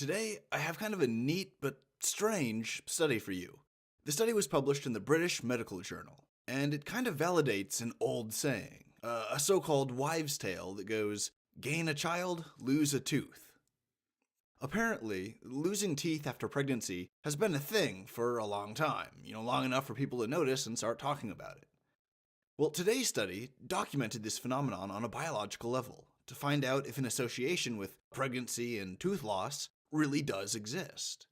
Today, I have kind of a neat but strange study for you. The study was published in the British Medical Journal, and it kind of validates an old saying, a so-called wives' tale that goes, gain a child, lose a tooth. Apparently, losing teeth after pregnancy has been a thing for a long time, long enough for people to notice and start talking about it. Well, today's study documented this phenomenon on a biological level to find out if an association with pregnancy and tooth loss really does exist.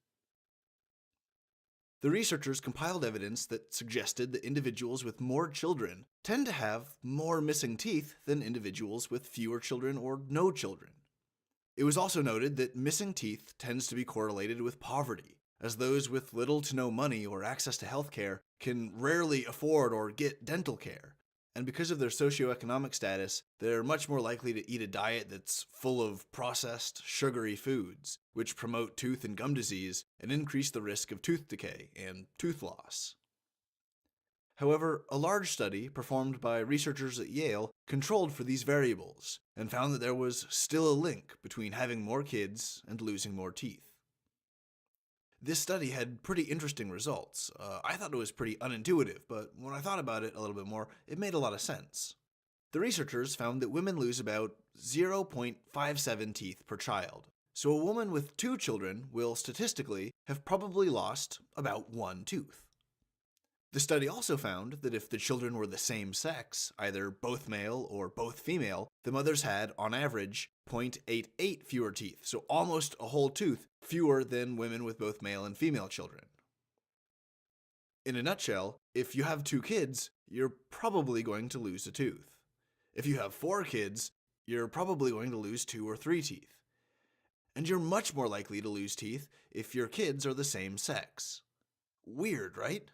The researchers compiled evidence that suggested that individuals with more children tend to have more missing teeth than individuals with fewer children or no children. It was also noted that missing teeth tends to be correlated with poverty, as those with little to no money or access to healthcare can rarely afford or get dental care. And because of their socioeconomic status, they're much more likely to eat a diet that's full of processed, sugary foods, which promote tooth and gum disease and increase the risk of tooth decay and tooth loss. However, a large study performed by researchers at Yale controlled for these variables and found that there was still a link between having more kids and losing more teeth. This study had pretty interesting results. I thought it was pretty unintuitive, but when I thought about it a little bit more, it made a lot of sense. The researchers found that women lose about 0.57 teeth per child, so a woman with 2 children will statistically have probably lost about 1 tooth. The study also found that if the children were the same sex, either both male or both female, the mothers had, on average, 0.88 fewer teeth, so almost a whole tooth fewer than women with both male and female children. In a nutshell, if you have 2 kids, you're probably going to lose a tooth. If you have 4 kids, you're probably going to lose 2 or 3 teeth. And you're much more likely to lose teeth if your kids are the same sex. Weird, right?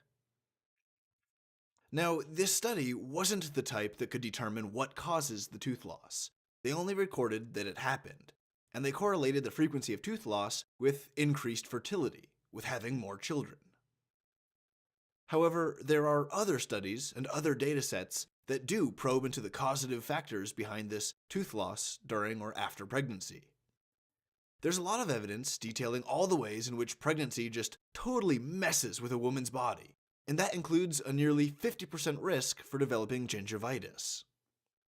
Now, this study wasn't the type that could determine what causes the tooth loss. They only recorded that it happened, and they correlated the frequency of tooth loss with increased fertility, with having more children. However, there are other studies and other data sets that do probe into the causative factors behind this tooth loss during or after pregnancy. There's a lot of evidence detailing all the ways in which pregnancy just totally messes with a woman's body, and that includes a nearly 50% risk for developing gingivitis.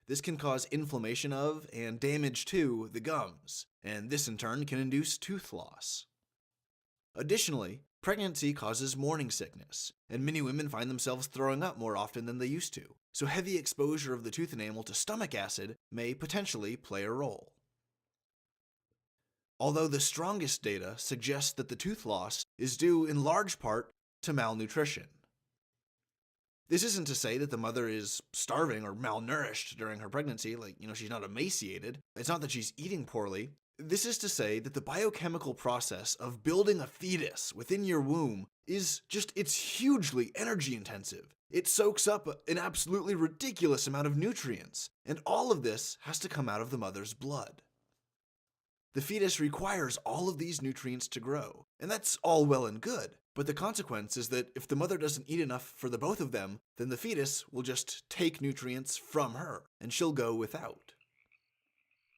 This can cause inflammation of and damage to the gums, and this in turn can induce tooth loss. Additionally, pregnancy causes morning sickness, and many women find themselves throwing up more often than they used to, so heavy exposure of the tooth enamel to stomach acid may potentially play a role. Although the strongest data suggests that the tooth loss is due in large part to malnutrition. This isn't to say that the mother is starving or malnourished during her pregnancy, she's not emaciated. It's not that she's eating poorly. This is to say that the biochemical process of building a fetus within your womb it's hugely energy intensive. It soaks up an absolutely ridiculous amount of nutrients, and all of this has to come out of the mother's blood. The fetus requires all of these nutrients to grow, and that's all well and good. But the consequence is that if the mother doesn't eat enough for the both of them, then the fetus will just take nutrients from her, and she'll go without.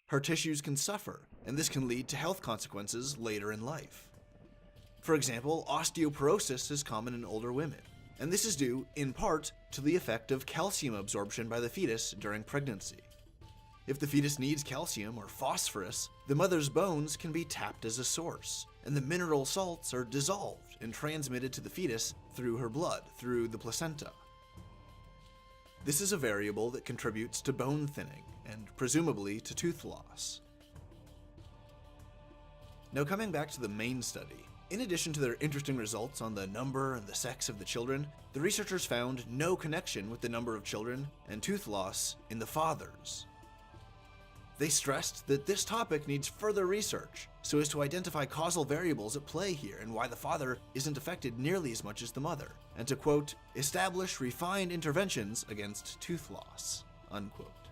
Her tissues can suffer, and this can lead to health consequences later in life. For example, osteoporosis is common in older women, and this is due, in part, to the effect of calcium absorption by the fetus during pregnancy. If the fetus needs calcium or phosphorus, the mother's bones can be tapped as a source, and the mineral salts are dissolved and transmitted to the fetus through her blood, through the placenta. This is a variable that contributes to bone thinning, and presumably to tooth loss. Now coming back to the main study, in addition to their interesting results on the number and the sex of the children, the researchers found no connection with the number of children and tooth loss in the fathers. They stressed that this topic needs further research so as to identify causal variables at play here and why the father isn't affected nearly as much as the mother, and to, quote, establish refined interventions against tooth loss, unquote.